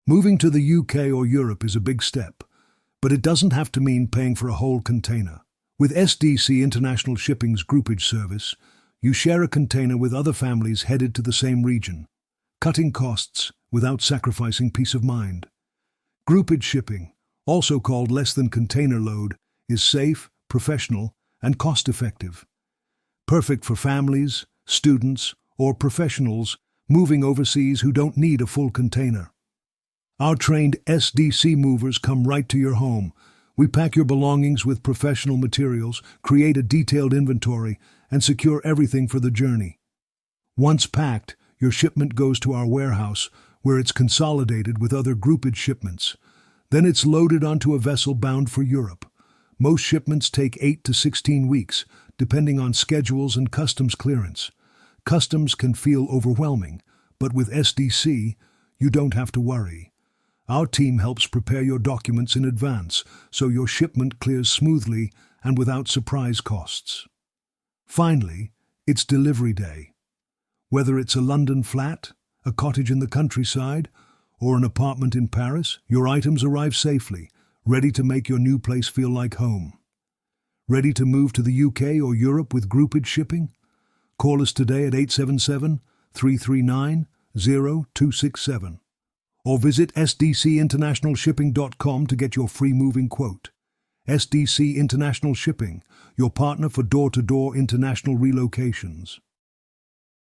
Moving to the UK or Europe is a big step, but it doesn't have to mean paying for a whole container. With SDC International Shipping's Groupage service, you share a container with other families headed to the same region, cutting costs without sacrificing peace of mind. Groupage shipping, also called less than container load, is safe, professional, and cost-effective. Perfect for families, students, or professionals moving overseas who don't need a full container. Our trained SDC movers come right to your home. We pack your belongings with professional materials, create a detailed inventory, and secure everything for the journey. Once packed, your shipment goes to our warehouse, where it's consolidated with other groupage shipments. Then it's loaded onto a vessel bound for Europe. Most shipments take 8 to 16 weeks, depending on schedules and customs clearance. Customs can feel overwhelming, but with SDC, you don't have to worry. Our team helps prepare your documents in advance, so your shipment clears smoothly and without surprise costs. Finally, it's delivery day. Whether it's a London flat, a cottage in the countryside, or an apartment in Paris, your items arrive safely, ready to make your new place feel like home. Ready to move to the UK or Europe with groupage shipping? Call us today at 877-339-0267 or visit sdcinternationalshipping.com to get your free moving quote. SDC International Shipping, your partner for door-to-door international relocations.